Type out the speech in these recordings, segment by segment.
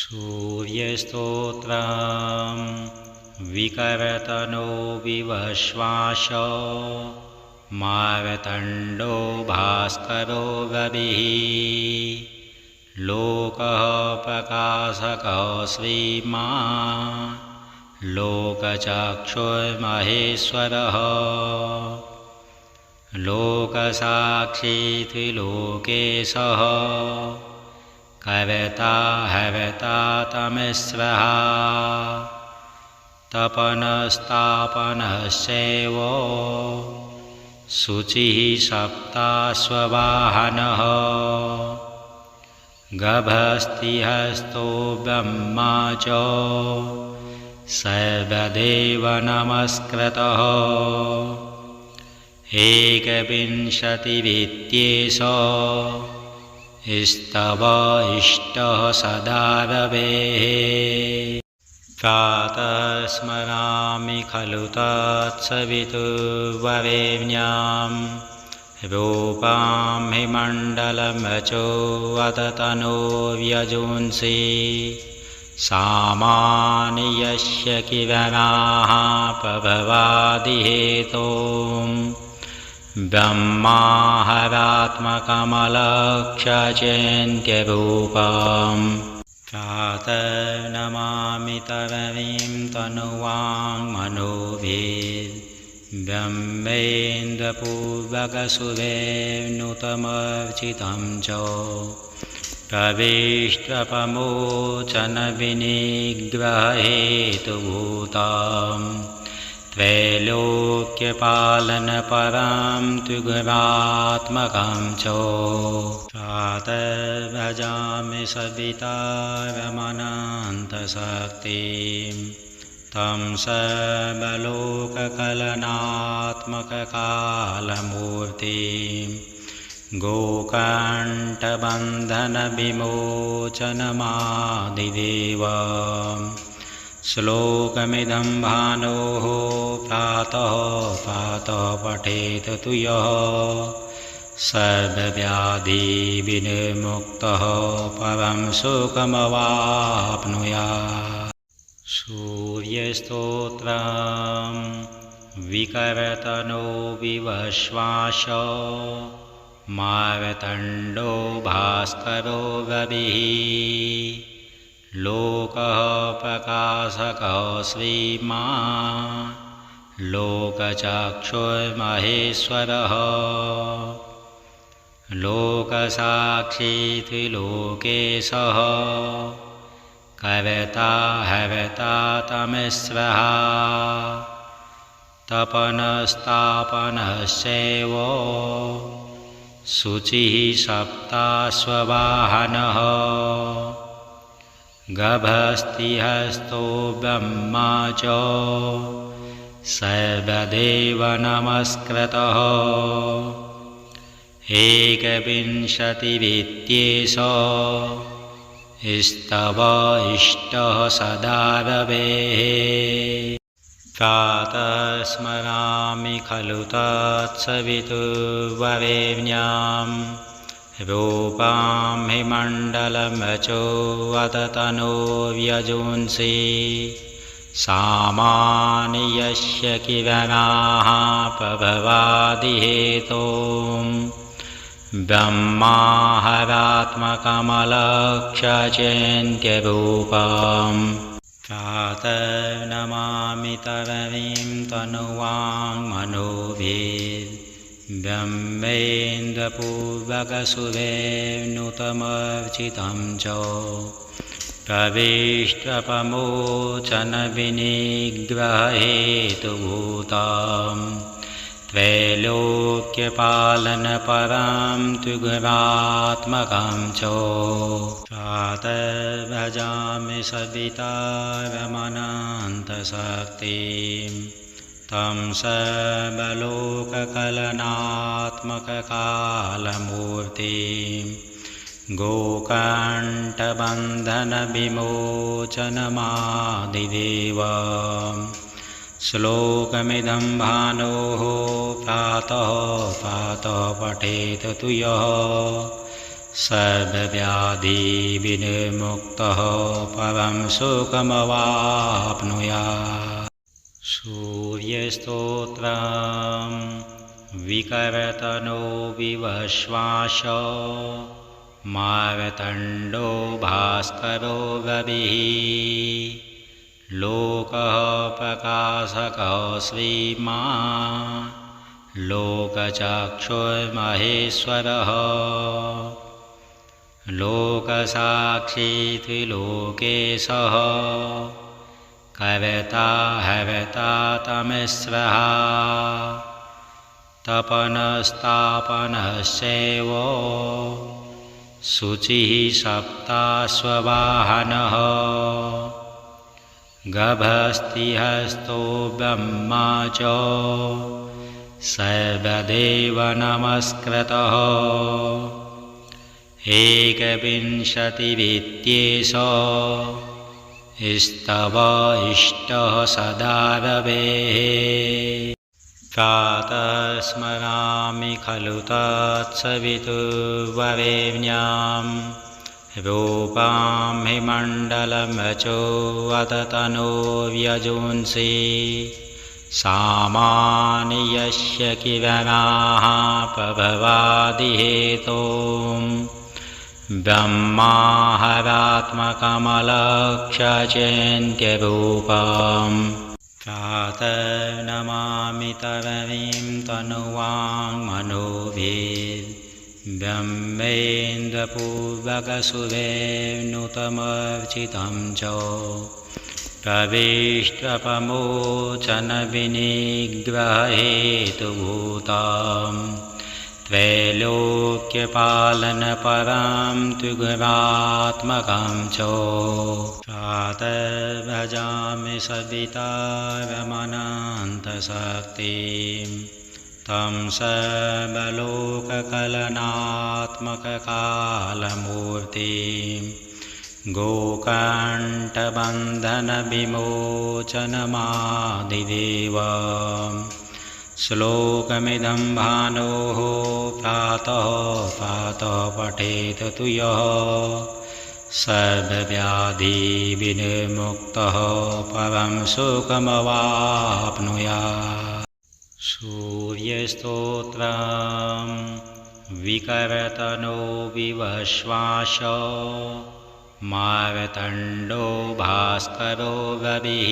सूर्यस्तोत्रं विकर्तनो विवश्वास मार्तण्डो भास्करो रविः लोकः प्रकाशकः श्रीमान् लोकचक्षुर्महेश्वरः लोकसाक्षी त्रिलोकेशः कर्ता हर्ता तमस्वः तपनस्तापनश्चैव शुचिः सप्ताश्ववाहनः गभस्तिहस्तो ब्रह्मा च सर्वदेव नमस्कृतः एकविंशतिविद्येश स्तव इष्टः सदा रवेः प्रातः स्मरामि खलु तत्सवितुर्वरेण्यां रूपां हि मण्डलमचो वदतनो व्यजुंसि सामानि यस्य किरणाः प्रभवादिहेतों ब्रह्माहरात्मकमलक्षचिन्त्यरूपम् प्रातर्नमामि तरणीं तनुवाङ्मनोभिर्ब्रह्मेन्द्रपूर्वकसुरेर्नुतमर्चितं च प्रविष्टप्रमोचनविनिग्रहहेतुभूतां त्रैलोक्यपालनपरां त्रिगुणात्मकां च प्रातर्भजामि सवितारमनान्तशक्तिं तं सर्वलोककलनात्मककालमूर्तिं गोकण्ठबन्धनविमोचनमादिदेवं श्लोकमिदं भानोः प्रातः प्रातः पठेत तु यः सर्वव्याधिविनिर्मुक्तः परं सुखमवाप्नुयात्। सूर्यस्तोत्रं विकर्तनो विवश्वास मार्तण्डो भास्करो रविः लोकः प्रकाशकः श्रीमान् लोकचक्षुर्महेश्वरः लोकसाक्षी त्रिलोकेशः कर्ता हर्ता तमस्वः तपनस्तापनश्चैव शुचिः सप्ताश्ववाहनः गभस्तिहस्तो ब्रह्मा च सर्वदेव नमस्कृतः एकविंशतिविद्येश स्तव इष्टः सदा रवेः प्रातः स्मरामि खलु तत्सवितुर्वरेण्यां रूपां हि मण्डलमचो वदतनो व्यजुंसि सामानि यस्य किरणाः प्रभवादिहेतों ब्रह्माहरात्मकमलक्षचिन्त्यरूपम् प्रातर्नमामि तरणीं तनुवाङ्मनोभिर्ब्रह्मेन्द्रपूर्वकसुरेर्नुतमर्चितं च प्रविष्टप्रमोचनविनिग्रहहेतुभूतां त्रैलोक्यपालनपरां त्रिगुणात्मकां च प्रातर्भजामि सवितारमनान्तशक्तिं तं सर्वलोककलनात्मककालमूर्तिं गोकण्ठबन्धनविमोचनमादिदेवं श्लोकमिदं भानोः प्रातः प्रातः पठेत तु यः सर्वव्याधिविनिर्मुक्तः परं सुखमवाप्नुयात्। सूर्यस्तोत्रम् विकर्तनो विवश्वास मार्तण्डो भास्करो रविः लोकः प्रकाशकः श्रीमान् लोकचक्षुर्महेश्वरः लोकसाक्षी त्रिलोकेशः कर्ता हर्ता तमिस्रः तपनस्तापनश्चैव शुचिः सप्ताश्ववाहनः गभस्तिहस्तो ब्रह्मा च सर्वदेव नमस्कृतः एकविंशतिविद्येश स्तव इष्टः सदा रवेः प्रातः स्मरामि खलु तत्सवितुर्वरेण्यां रूपां हि मण्डलमचोऽततनोर्यजुंसि सामानि यस्य किरणाः प्रभवादिहेतुं ब्रह्माहरात्मकमलक्ष्यचिन्त्यरूपम् प्रातः नमामि तरणीं तनुवाङ्मनोभिर्ब्रह्मेन्द्रपूर्वकसुरेर्नुतमर्चितं च प्रविष्टप्रमोचनविनिग्रहहेतुभूतां त्रैलोक्यपालनपरां त्रिगुणात्मकं च प्रातः भजामि सवितारमनन्तशक्तिं तं सर्वलोककलनात्मककालमूर्तिं गोकण्ठबन्धनविमोचनमादिदेवं श्लोकमिदं भानोः प्रातः प्रातः पठेत तु यः सर्वव्याधिविनिर्मुक्तः परं सुखमवाप्नुयात्। सूर्यस्तोत्रम् विकर्तनो विवश्वास मार्तण्डो भास्करो रविः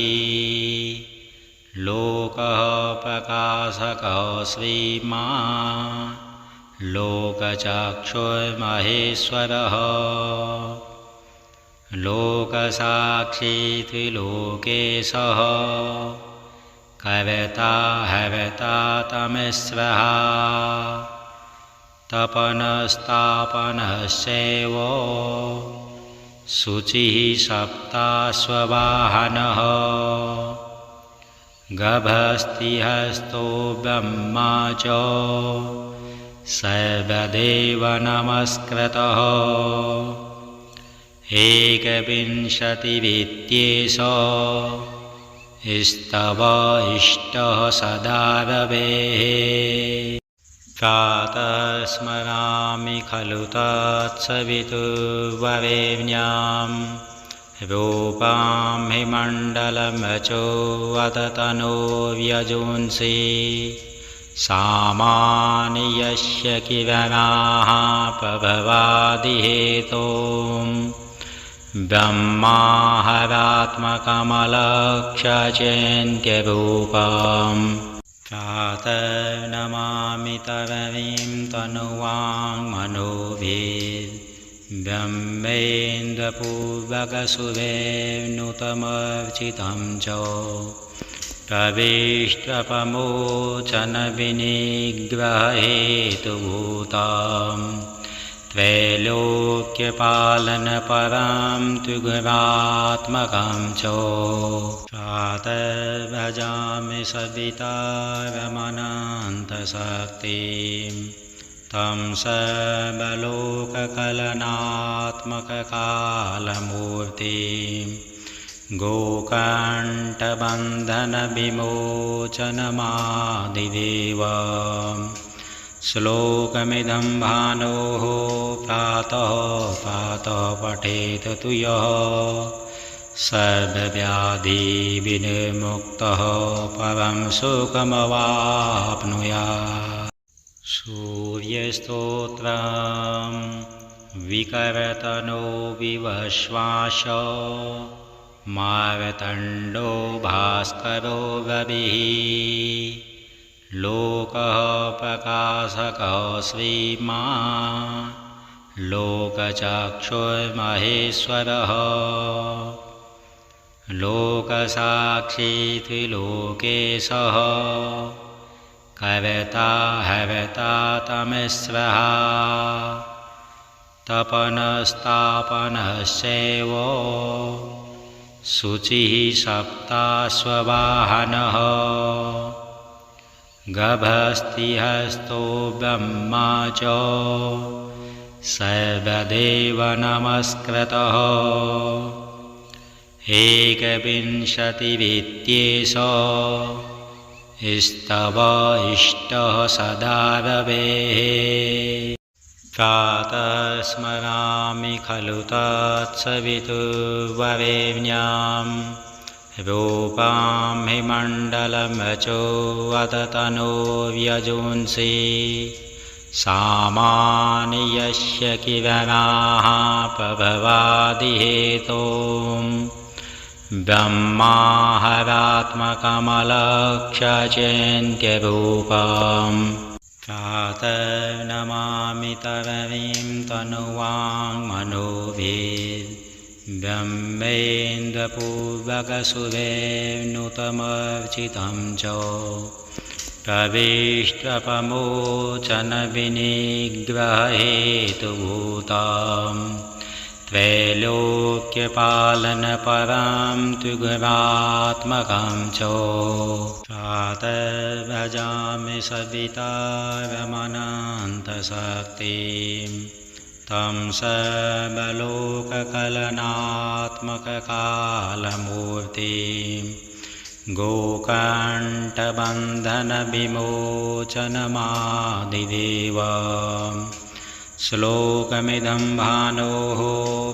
लोकः प्रकाशकः श्रीमान् लोकचक्षुर्महेश्वरः लोकसाक्षी त्रिलोकेशः कर्ता हर्ता तमिस्रः तपनस्तापनश्चैव शुचिः सप्ताश्ववाहनः गभस्तिहस्तो ब्रह्मा च सर्वदेव नमस्कृतः एकविंशतिविद्येश स्तव इष्टः सदा रवेः प्रातः स्मरामि खलु तत्सवितुर्वरेण्यां रूपां हि मण्डलमचोऽततनोर्यजुंसि सामानि यस्य किरणाः प्रभवादिहेतुं ब्रह्माहरात्मकमलक्ष्यचिन्त्यरूपम् प्रातः नमामि तरणीं तनुवाङ्मनोभिर्ब्रह्मेन्द्रपूर्वकसुरेर्नुतमर्चितं च प्रविष्टप्रमोचनविनिग्रहहेतुभूतां त्रैलोक्यपालनपरां त्रिगुणात्मकं च प्रातः भजामि सवितारमनन्तशक्तिं तं सर्वलोककलनात्मककालमूर्तिं गोकण्ठबन्धनविमोचनमादिदेवं श्लोकमिदं भानोः प्रातः प्रातः पठेत तु यः सर्वव्याधिविनिर्मुक्तः परं सुखमवाप्नुयात्। सूर्यस्तोत्रम् विकर्तनो विवश्वास मार्तण्डो भास्करो रविः लोकः प्रकाशकः श्रीमान् लोकचक्षुर्महेश्वरः लोकसाक्षी त्रिलोकेशः कर्ता हर्ता तमस्वः तपनस्तापनश्चैव शुचिः सप्ताश्ववाहनः गभस्तिहस्तो ब्रह्मा च सर्वदेव नमस्कृतः एकविंशतिरित्येष स्तव इष्टः सदा रवेः प्रातः स्मरामि खलु तत्सवितुर्वरेण्यां रूपां हि मण्डलमचोऽवततनोर्यजुंसि सामानि यस्य किरणाः प्रभवादिहेतों ब्रह्माहरात्मकमलक्ष्यचिन्त्यरूपम् प्रातः नमामि तरणीं तनुवाङ्मनोभिर्ब्रह्मेन्द्रपूर्वकसुरेर्नुतमर्चितं च प्रविष्टप्रमोचनविनिग्रहहेतुभूतां त्रैलोक्यपालनपरां त्रिगुणात्मकां च प्रातः भजामि सवितारमणान्तशक्तिं तं सर्वलोककलनात्मककालमूर्तिं गोकण्ठबन्धनविमोचनमादिदेवम् श्लोकमिदं भानोः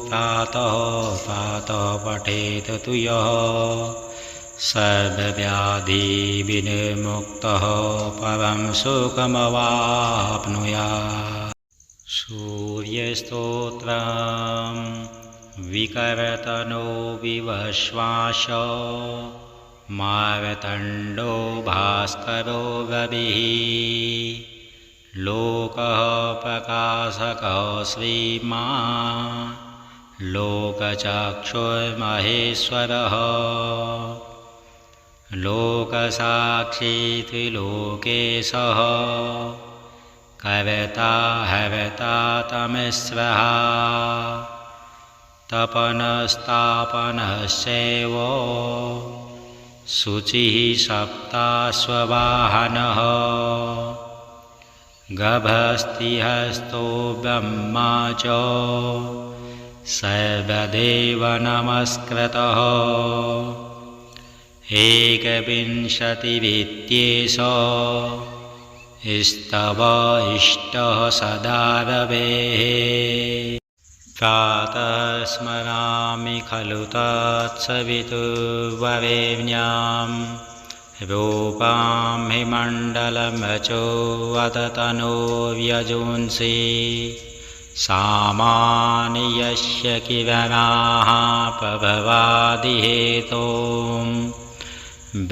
प्रातः प्रातः पठेत तु यः सर्वव्याधिविनिर्मुक्तः परं सुखमवाप्नुयात्। सूर्यस्तोत्रम् विकर्तनो विवश्वास मार्तण्डो भास्करो रविः लोकः प्रकाशकः श्रीमान् लोकचक्षुर्महेश्वरः लोकसाक्षी त्रिलोकेशः कर्ता हर्ता तमस्वः तपनस्तापनश्चैव शुचिः सप्ताश्ववाहनः गभस्तिहस्तो ब्रह्मा च सर्वदेव नमस्कृतः एकविंशतिरित्येष स्तव इष्टः सदा रवेः प्रातः स्मरामि खलु तत्सवितुर्वरेण्यां रूपां हि मण्डलमचोऽवततनोर्यजुंसि सामानि यस्य किरणाः प्रभवादिहेतों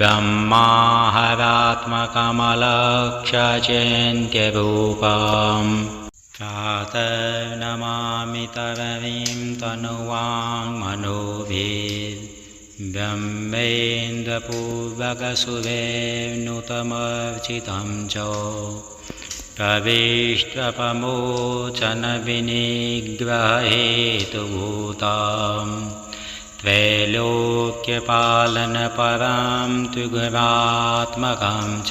ब्रह्माहरात्मकमलक्ष्यचिन्त्यरूपम् प्रातः नमामि तरणीं तनुवाङ्मनोभिर्ब्रह्मेन्द्रपूर्वकसुरेर्नुतमर्चितं च प्रविष्टप्रमोचनविनिग्रहहेतुभूतां त्रैलोक्यपालनपरां त्रिगुणात्मकां च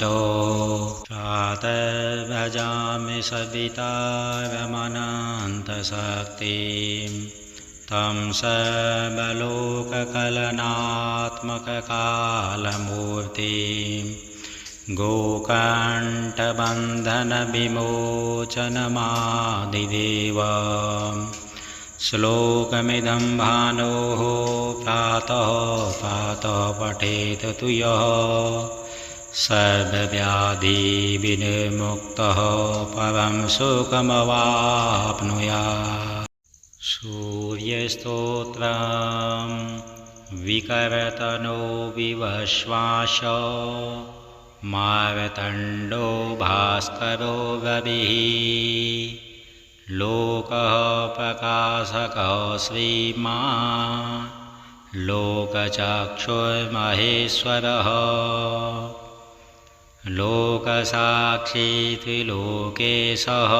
प्रातः भजामि सवितारमणान्तशक्तिं तं सर्वलोककलनात्मककालमूर्तिं गोकण्ठबन्धनविमोचनमादिदेवम् श्लोकमिदं भानोः प्रातः प्रातः पठेत तु यः सर्वव्याधिविनिर्मुक्तः परं सुखमवाप्नुयात्। सूर्यस्तोत्रम् विकर्तनो विवश्वास मार्तण्डो भास्करो रविः लोकः प्रकाशकः श्रीमान् लोकचक्षुर्महेश्वरः लोकसाक्षी त्रिलोकेशः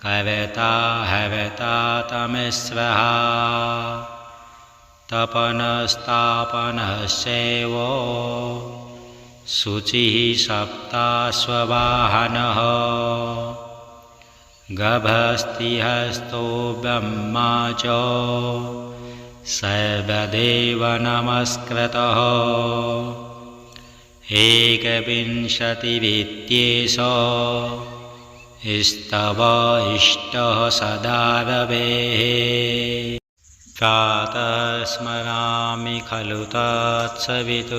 कर्ता हर्ता तमस्रः तपनस्तापनश्चैव शुचिः सप्ताश्ववाहनः गभस्तिहस्तो ब्रह्मा च सर्वदेव नमस्कृतः एकविंशतिरित्येष स्तव इष्टः सदा रवेः प्रातः स्मरामि खलु तत्सवितुर्वरेण्यां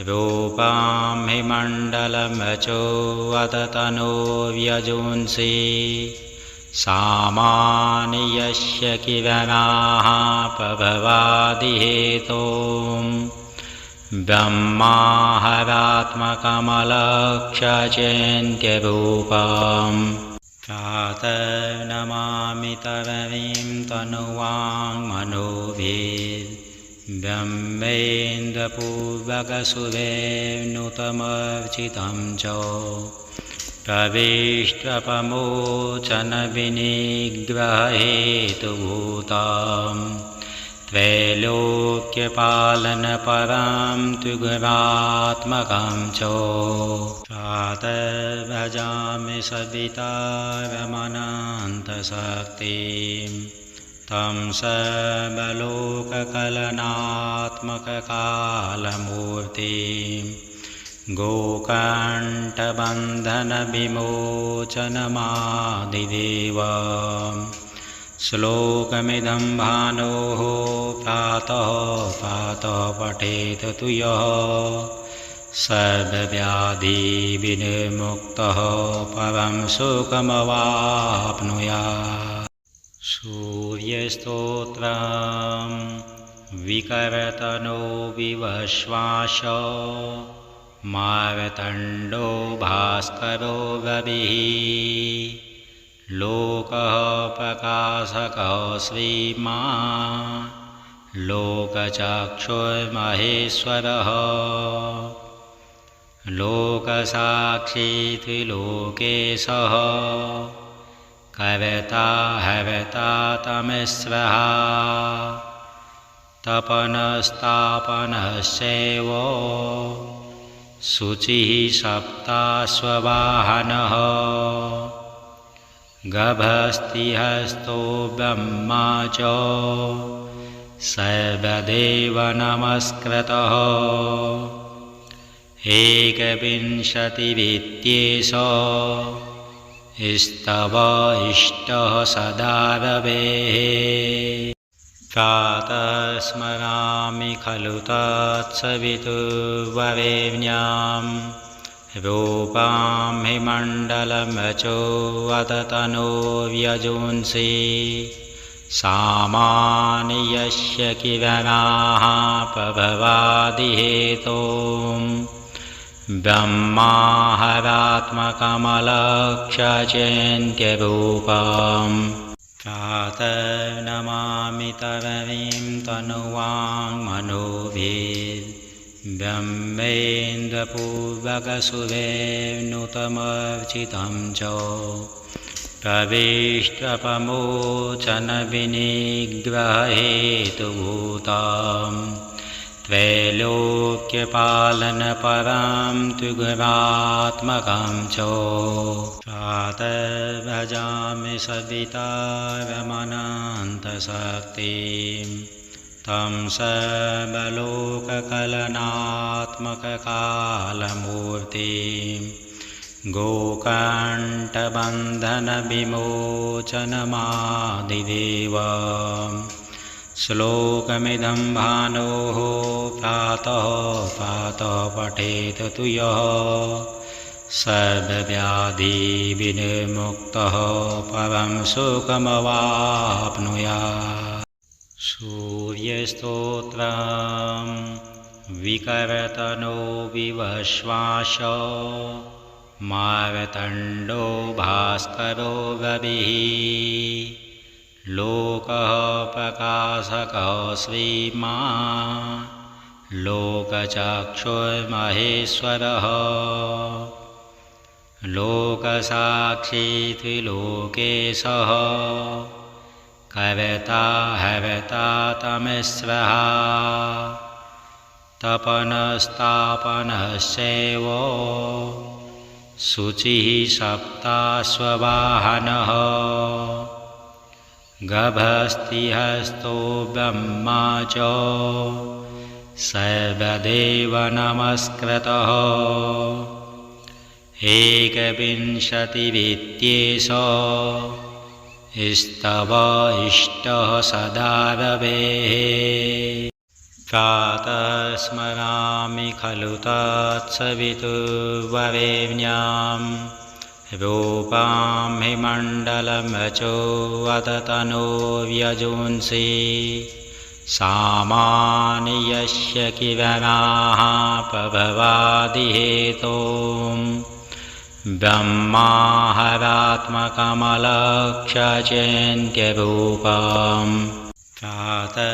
रूपां हि मण्डलमचोऽवततनो व्यजुंसि सामानि यस्य किरणाः प्रभवादिहेतों ब्रह्माहरात्मकमलक्ष्यचिन्त्यरूपम् प्रातः नमामि तरणीं तनुवाङ्मनोभिर्ब्रह्मेन्द्रपूर्वकसुरेर्नुतमर्चितं च प्रविष्टप्रमोचनविनिग्रहहेतुभूतां त्रैलोक्यपालनपरां त्रिगुणात्मकां च प्रातः भजामि सविता रमणान्तशक्तिं तं सर्वलोककलनात्मककालमूर्तिं गोकण्ठबन्धनविमोचनमादिदेवम् श्लोकमिदं भानोः प्रातः प्रातः पठेत तु यः सर्वव्याधिविनिर्मुक्तः परं सुखमवाप्नुयात्। सूर्यस्तोत्रम् विकर्तनो विवश्वास मार्तण्डो भास्करो रविः लोकः प्रकाशकः श्रीमान् लोकचक्षुर्महेश्वरः लोकसाक्षी त्रिलोकेशः कर्ता हर्ता तमस्रः तपनस्तापनश्चैव शुचिः सप्ताश्ववाहनः गभस्तिहस्तो ब्रह्मा च सर्वदेव नमस्कृतः एकविंशतिरित्येष स्तव इष्टः सदा रवेः प्रातः स्मरामि खलु तत्सवितुर्वरेण्यां रूपां हि मण्डलमचोऽवततनो व्यजुंसि सामानि यस्य किरणाः प्रभवादिहेतों ब्रह्माहरात्मकमलक्ष्यचिन्त्यरूपम् प्रातः नमामि तरणीं तनुवाङ्मनोभिर्ब्रह्मेन्द्रपूर्वकसुरेर्नुतमर्चितं च प्रविष्टप्रमोचनविनिग्रहहेतुभूतां त्रैलोक्यपालनपरां त्रिगुणात्मकां च प्रातः भजामि सविता रमणान्तशक्तिं तं सर्वलोककलनात्मककालमूर्तिं गोकण्ठबन्धनविमोचनमादिदेवं श्लोकमिदं भानोः प्रातः प्रातः पठेत तु यः सर्वव्याधिविनिर्मुक्तः परं सुखमवाप्नुयात्। सूर्यस्तोत्रम् विकर्तनो विवश्वास मार्तण्डो भास्करो रविः लोकः प्रकाशकः श्रीमान् लोकचक्षुर्महेश्वरः लोकसाक्षी त्रिलोकेशः कर्ता हर्ता तमिस्रः तपनस्तापनश्चैव शुचिः सप्ताश्ववाहनः गभस्तिहस्तो ब्रह्मा च सर्वदेवनमस्कृतः एकविंशतिविद्येश स्तव इष्टः सदा रवेः प्रातः स्मरामि खलु तत्सवितुर्वरेण्यं रूपां हि मण्डलमचो वदतनोर्यजुंसि सामानि यस्य किरणाः प्रभवादिहेतुं ब्रह्माहरात्मकमलक्ष्यचिन्त्यरूपम् प्रातः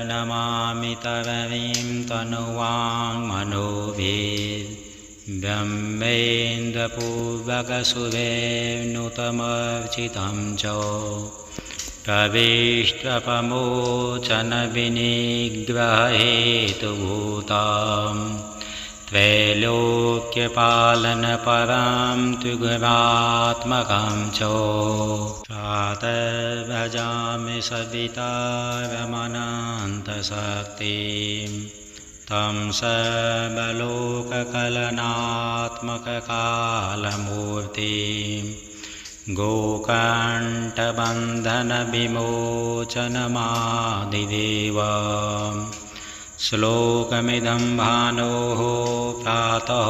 नमामि तरणीं तनुवाङ्मनोभिर्ब्रह्मेन्द्रपूर्वकसुरेर्नुतमर्चितं च प्रविष्टप्रमोचनविनिग्रहहेतुभूतं त्रैलोक्यपालनपरां त्रिगुणात्मकं च प्रातः भजामि सवितारमनन्तशक्तिं तं सर्वलोककलनात्मककालमूर्तिं गोकण्ठबन्धनविमोचनमादिदेवं श्लोकमिदं भानोः प्रातः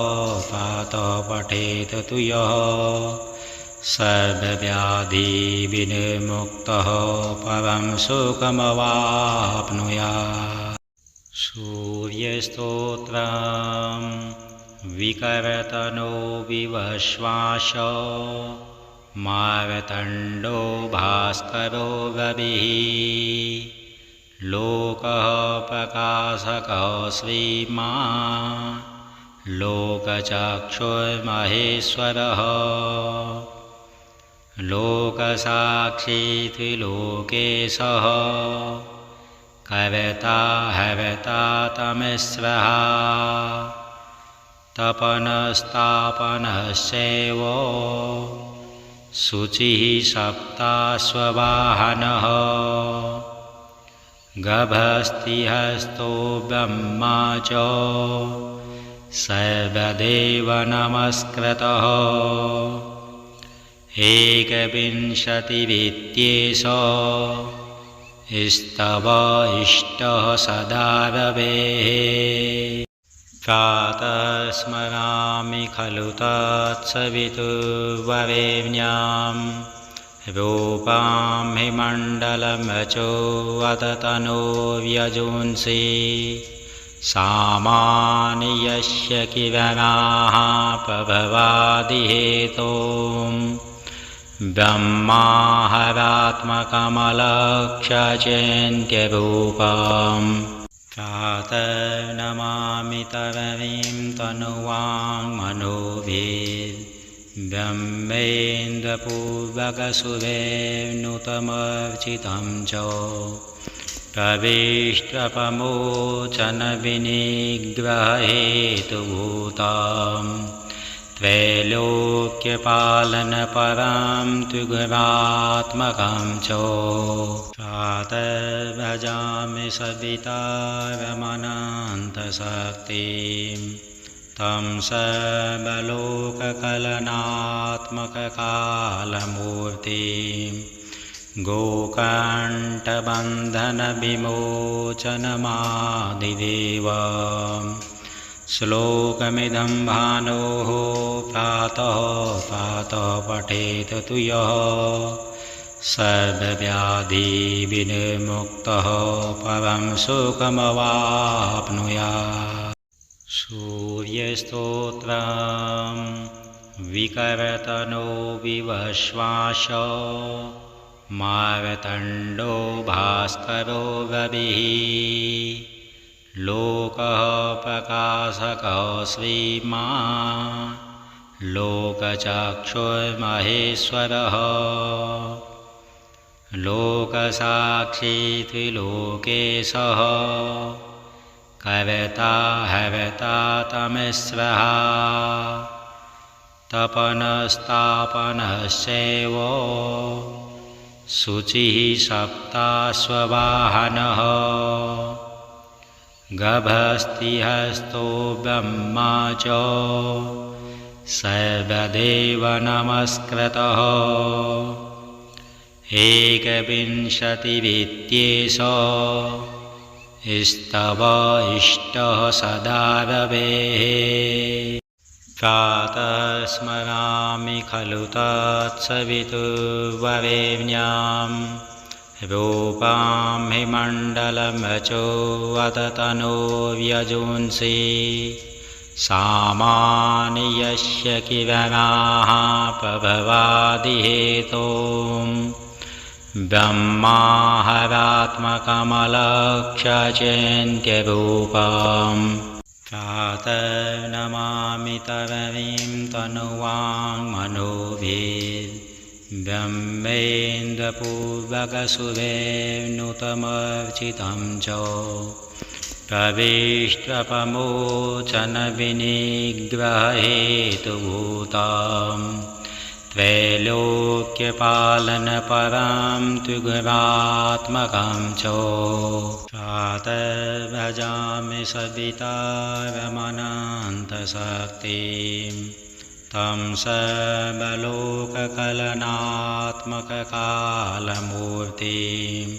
प्रातः पठेत तु यः सर्वव्याधिविनिर्मुक्तः परं सुखमवाप्नुयात्। सूर्यस्तोत्रम् विकर्तनो विवश्वास मार्तण्डो भास्करो रविः लोकः प्रकाशकः श्रीमान् लोकचक्षुर्महेश्वरः लोकसाक्षी त्रिलोकेशः कर्ता हर्ता तमिस्रः तपनस्तापनश्चैव शुचिः सप्ताश्ववाहनः गभस्तिहस्तो ब्रह्मा च सर्वदेवनमस्कृतः एकविंशतिविद्येश स्तव इष्टः सदा रवेः प्रातः स्मरामि खलु तत्सवितुर्वरेण्यं रूपां हि मण्डलमचो वदतनोर्यजुंसि सामानि यस्य किरणाः प्रभवादिहेतुं ब्रह्माहरात्मकमलक्ष्यचिन्त्यरूपम् प्रातः नमामि तरणीं तनुवाङ्मनोभिर्ब्रह्मेन्द्रपूर्वकसुरेर्नुतमर्चितं च प्रविष्टप्रमोचनविनिग्रहहेतुभूतं त्रैलोक्यपालनपरां त्रिगुणात्मकं च प्रातः भजामि सवितारमनन्तशक्तिं तं सर्वलोककलनात्मककालमूर्तिं गोकण्ठबन्धनविमोचनमादिदेवं श्लोकमिदं भानोः प्रातः प्रातः पठेत तु यः सर्वव्याधिविनिर्मुक्तः परं सुखमवाप्नुयात्। सूर्यस्तोत्रं विकर्तनो विवश्वास मार्तण्डो भास्करो रविः लोकः प्रकाशकः श्रीमान् लोकचक्षुर्महेश्वरः लोकसाक्षी त्रिलोकेशः कर्ता हर्ता तमस्वः तपनस्तापनश्चैव शुचिः सप्ताश्ववाहनः गभस्तिहस्तो ब्रह्मा च सर्वदेव नमस्कृतः एकविंशतिरित्येष स्तव इष्टः सदा रवेः प्रातः स्मरामि खलु तत्सवितुर्वरेण्यं रूपां हिमण्डलमचो अततनो व्यजुंसि सामानि यस्य किरणाः प्रभवादिहेतुं ब्रह्माहरात्मकमलक्ष्यचिन्त्यरूपं प्रातः नमामि तरणीं तनुवाङ्मनोभिर्ब्रह्मेन्द्रपूर्वकसुरेर्नुतमर्चितं च प्रविष्टप्रमोचनविनिग्ररहेतुभूतं त्रैलोक्यपालनपरां त्रिगुणात्मकं च प्रातः भजामि सवितारमनन्तशक्तिं तं सर्वलोककलनात्मककालमूर्तिं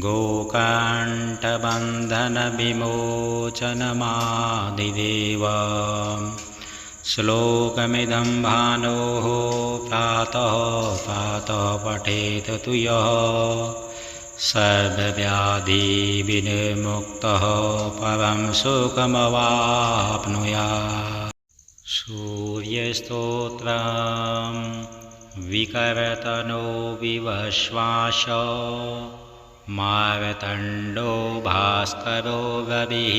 गोकण्ठबन्धनविमोचनमादिदेवं श्लोकमिदं भानोः प्रातः प्रातः पठेत तु यः सर्वव्याधिविनिर्मुक्तः परं सुखमवाप्नुयात्। सूर्यस्तोत्रं विकर्तनो विवश्वास मार्तण्डो भास्करो रविः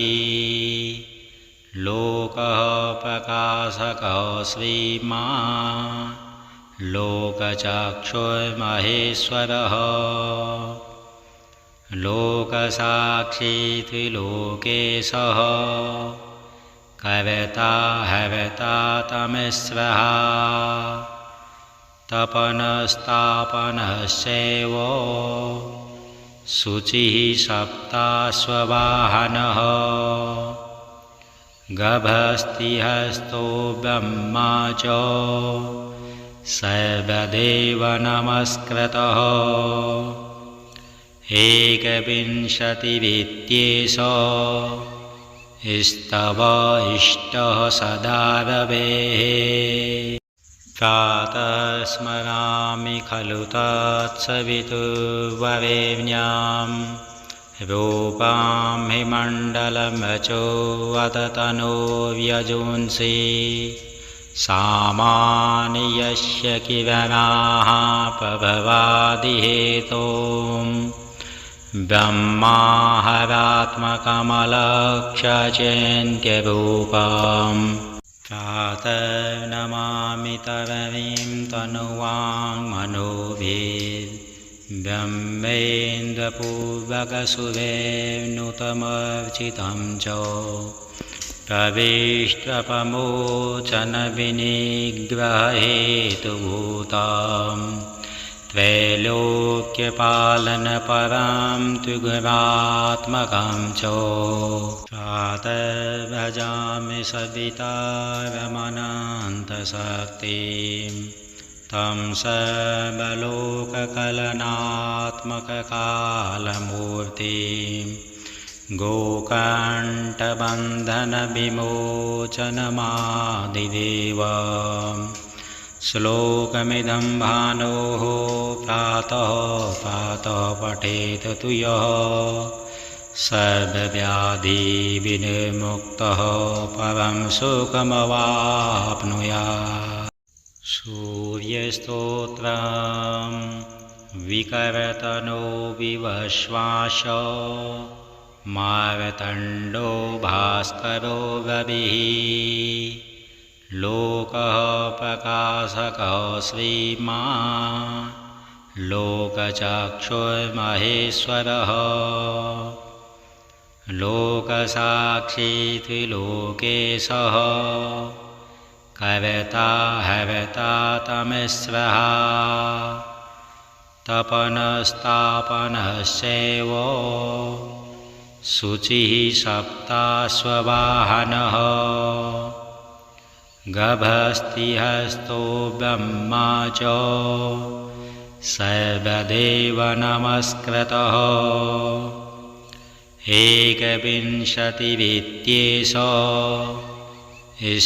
लोकः प्रकाशकः श्रीमान् लोकचक्षुर्महेश्वरः लोकसाक्षी त्रिलोकेशः कर्ता हर्ता तमस्वः तपनस्तापनश्चैव शुचिः सप्ताश्ववाहनः गभस्तिहस्तो ब्रह्मा च सर्वदेव नमस्कृतः एकविंशतिरित्येष स्तव इष्टः सदा रवेः प्रातः स्मरामि खलु तत्सवितुर्वरेण्यं रूपां हिमण्डलमचो अततनो व्यजुंसि सामानि यस्य किरणाः प्रभवादिहेतुं ब्रह्माहरात्मकमलक्ष्यचिन्त्यरूपं प्रातः नमामि तरणीं तनुवाङ्मनोभिर्ब्रह्मेन्द्रपूर्वकसुरेर्नुतमर्चितं च प्रविष्टप्रमोचनविनिग्ररहेतुभूतं त्रैलोक्यपालनपरां त्रिगुणात्मकां च प्रातः भजामि सवितारमनन्तशक्तिं तं सर्वलोककलनात्मककालमूर्तिं गोकण्ठबन्धनविमोचनमादिदेवम् श्लोकमिदं भानोः प्रातः प्रातः पठेत तु यः सर्वव्याधिविनिर्मुक्तः परं सुखमवाप्नुयात्। सूर्यस्तोत्रं विकर्तनो विवश्वास मार्तण्डो भास्करो रविः लोकः प्रकाशकः श्रीमान् लोकचक्षुर्महेश्वरः लोकसाक्षी त्रिलोकेशः कर्ता हर्ता तमस्रः तपनस्तापनश्चैव शुचिः सप्ताश्ववाहनः गभस्तिहस्तो ब्रह्मा च सर्वदेव नमस्कृतः एकविंशतिरित्येष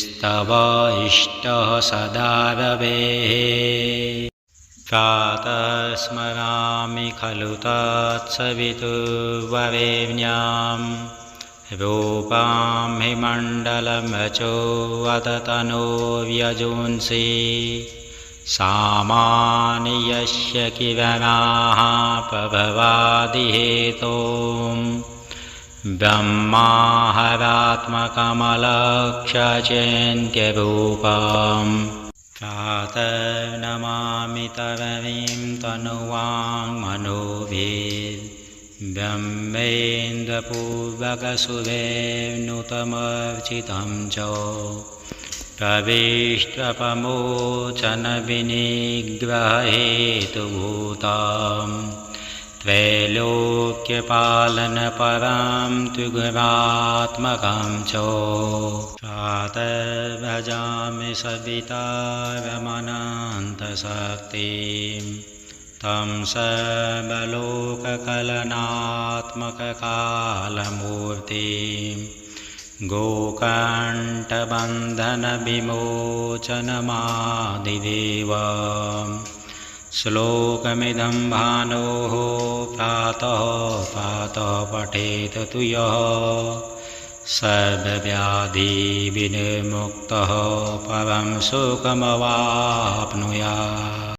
स्तव इष्टः सदा रवेः प्रातः स्मरामि खलु तत्सवितुर्वरेण्यां रूपां हि मण्डलमचो वदतनो व्यजुंसि सामानि यस्य किरणाः प्रभवादिहेतों ब्रह्माहरात्मकमलक्ष्यचिन्त्यरूपम् प्रातः नमामि तरणीं तनुवाङ्मनोभिर्ब्रह्मेन्द्रपूर्वकसुरेर्नुतमर्चितं च प्रविष्टप्रमोचनविनिग्रहहेतुभूतां त्रैलोक्यपालनपरां त्रिगुणात्मकां च प्रातः भजामि सवितारमनन्तशक्तिं तं सर्वलोककलनात्मककालमूर्तिं गोकण्ठबन्धनविमोचनमादिदेवम् श्लोकमिदं भानोः प्रातः प्रातः पठेत तु यः सर्वव्याधिविनिर्मुक्तः परं सुखमवाप्नुयात्।